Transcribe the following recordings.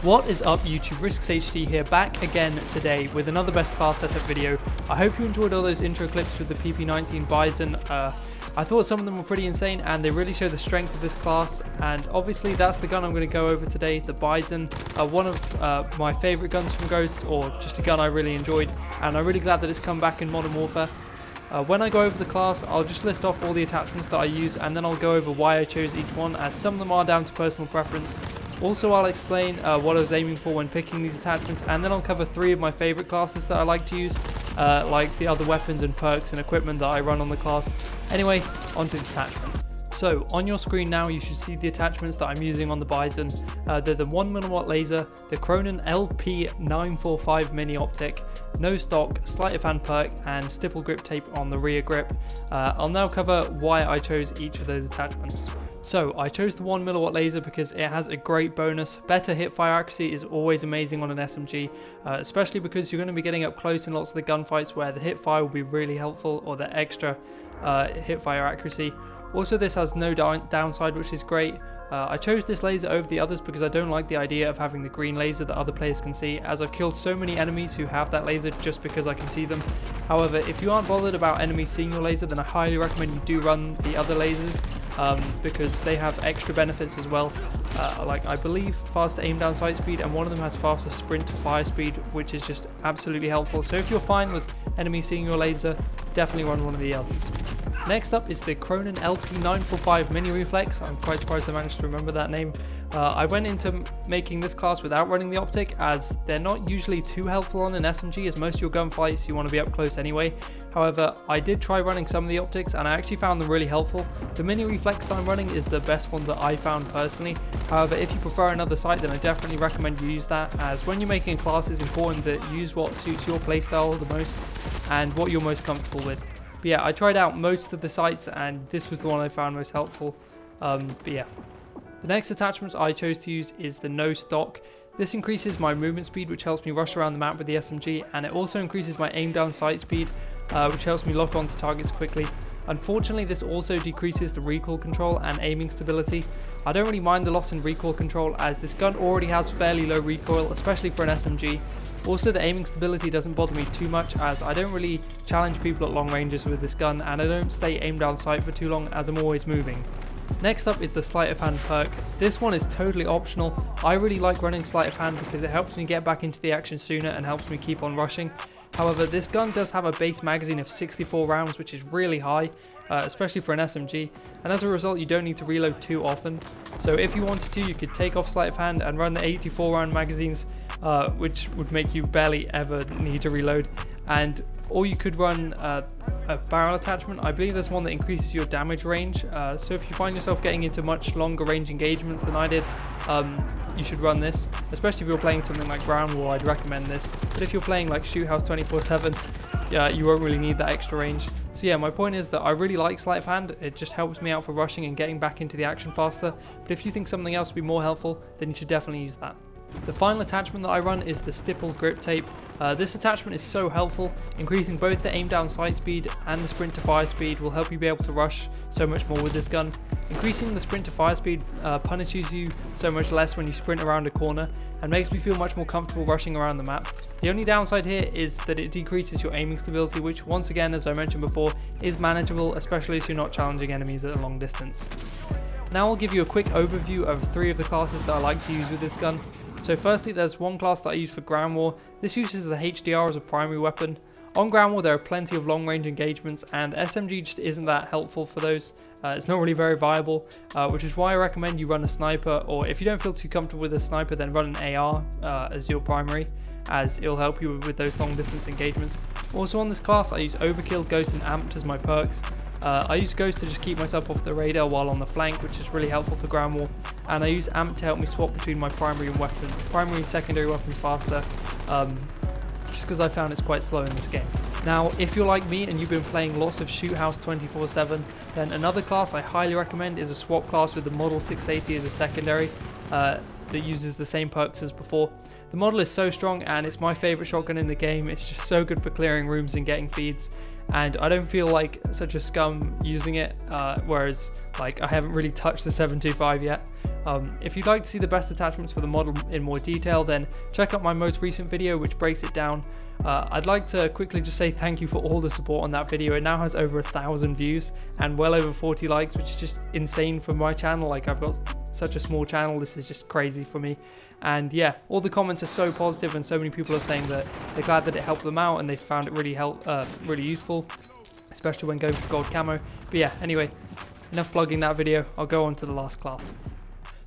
What is up YouTube, RiskzzHD here, back again today with another best class setup video. I hope you enjoyed all those intro clips with the PP19 Bizon. I thought some of them were pretty insane and they really show the strength of this class, and obviously that's the gun I'm going to go over today, the Bizon. One of my favourite guns from Ghosts, or just a gun I really enjoyed, and I'm really glad that it's come back in Modern Warfare. When I go over the class, I'll just list off all the attachments that I use, and then I'll go over why I chose each one, as some of them are down to personal preference. Also, I'll explain what I was aiming for when picking these attachments, and then I'll cover 3 of my favourite classes that I like to use, like the other weapons and perks and equipment that I run on the class. Anyway, onto the attachments. So, on your screen now you should see the attachments that I'm using on the Bizon. They're the 1mm laser, the Cronin PP19 mini optic, no stock, sleight of hand perk, and stipple grip tape on the rear grip. I'll now cover why I chose each of those attachments. So, I chose the 1mm laser because it has a great bonus. Better hip fire accuracy is always amazing on an SMG, especially because you're going to be getting up close in lots of the gunfights where the hip fire will be really helpful, or the extra hip fire accuracy. Also, this has no downside, which is great. I chose this laser over the others because I don't like the idea of having the green laser that other players can see, as I've killed so many enemies who have that laser just because I can see them. However, if you aren't bothered about enemies seeing your laser, then I highly recommend you do run the other lasers, because they have extra benefits as well. Like, I believe faster aim down sight speed, and one of them has faster sprint to fire speed, which is just absolutely helpful. So if you're fine with enemies seeing your laser, definitely run one of the others. Next up is the Cronin LP945 Mini Reflex. I'm quite surprised I managed to remember that name. I went into making this class without running the optic, as they're not usually too helpful on an SMG, as most of your gunfights you want to be up close anyway. However, I did try running some of the optics and I actually found them really helpful. The Mini Reflex that I'm running is the best one that I found personally. However, if you prefer another sight, then I definitely recommend you use that, as when you're making a class it's important that you use what suits your playstyle the most and what you're most comfortable with. But yeah, I tried out most of the sights and this was the one I found most helpful. But yeah. The next attachment I chose to use is the no stock. This increases my movement speed, which helps me rush around the map with the SMG, and it also increases my aim down sight speed, which helps me lock onto targets quickly. Unfortunately, this also decreases the recoil control and aiming stability. I don't really mind the loss in recoil control, as this gun already has fairly low recoil, especially for an SMG. Also, the aiming stability doesn't bother me too much, as I don't really challenge people at long ranges with this gun, and I don't stay aim down sight for too long as I'm always moving. Next up is the sleight of hand perk. This one is totally optional. I really like running sleight of hand because it helps me get back into the action sooner and helps me keep on rushing. However, this gun does have a base magazine of 64 rounds, which is really high, especially for an SMG, and as a result you don't need to reload too often. So if you wanted to, you could take off sleight of hand and run the 84 round magazines, which would make you barely ever need to reload. Or you could run a barrel attachment. I believe there's one that increases your damage range, so if you find yourself getting into much longer range engagements than I did, you should run this. Especially if you're playing something like Ground War, I'd recommend this. But if you're playing like Shoot House 24/7, you won't really need that extra range. So yeah, my point is that I really like sleight of hand. It just helps me out for rushing and getting back into the action faster. But if you think something else would be more helpful, then you should definitely use that. The final attachment that I run is the stipple grip tape. This attachment is so helpful. Increasing both the aim down sight speed and the sprint to fire speed will help you be able to rush so much more with this gun. Increasing the sprint to fire speed punishes you so much less when you sprint around a corner, and makes me feel much more comfortable rushing around the map. The only downside here is that it decreases your aiming stability, which once again, as I mentioned before, is manageable, especially if you're not challenging enemies at a long distance. Now I'll give you a quick overview of 3 of the classes that I like to use with this gun. So firstly, there's one class that I use for Ground War. This uses the HDR as a primary weapon. On Ground War there are plenty of long range engagements, and SMG just isn't that helpful for those. It's not really very viable, which is why I recommend you run a sniper, or if you don't feel too comfortable with a sniper, then run an AR as your primary, as it'll help you with those long distance engagements. Also on this class I use Overkill, Ghost and Amped as my perks. I use Ghost to just keep myself off the radar while on the flank, which is really helpful for Ground War, and I use Amp to help me swap between my primary and secondary weapons faster, just because I found it's quite slow in this game. Now, if you're like me and you've been playing lots of Shoot House 24/7, then another class I highly recommend is a swap class with the Model 680 as a secondary that uses the same perks as before. The model is so strong and it's my favourite shotgun in the game. It's just so good for clearing rooms and getting feeds, and I don't feel like such a scum using it, whereas like I haven't really touched the 725 yet. If you'd like to see the best attachments for the model in more detail, then check out my most recent video which breaks it down. I'd like to quickly just say thank you for all the support on that video. It now has over 1,000 views and well over 40 likes, which is just insane for my channel. Like, I've got such a small channel, this is just crazy for me. And yeah, all the comments are so positive, and so many people are saying that they're glad that it helped them out and they found it really useful, especially when going for gold camo. But yeah, anyway, enough plugging that video, I'll go on to the last class.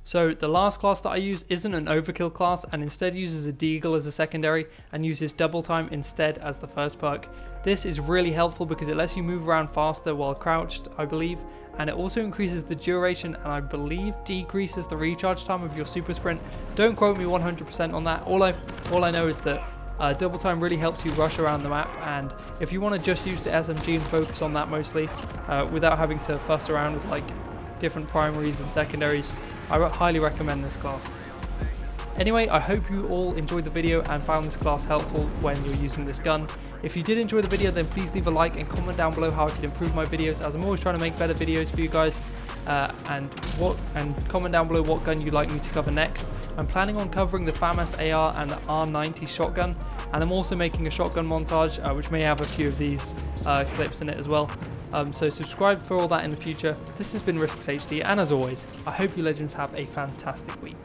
So the last class that I use isn't an overkill class, and instead uses a deagle as a secondary and uses double time instead as the first perk. This is really helpful because it lets you move around faster while crouched, I believe, and it also increases the duration and I believe decreases the recharge time of your super sprint. Don't quote me 100% on that. All I know is that double time really helps you rush around the map, and if you want to just use the SMG and focus on that mostly without having to fuss around with like different primaries and secondaries, I highly recommend this class. Anyway, I hope you all enjoyed the video and found this class helpful when you're using this gun. If you did enjoy the video, then please leave a like and comment down below how I could improve my videos, as I'm always trying to make better videos for you guys. And comment down below what gun you'd like me to cover next. I'm planning on covering the FAMAS AR and the R90 shotgun, and I'm also making a shotgun montage which may have a few of these clips in it as well. So subscribe for all that in the future. This has been RiskzzHD, and as always, I hope you legends have a fantastic week.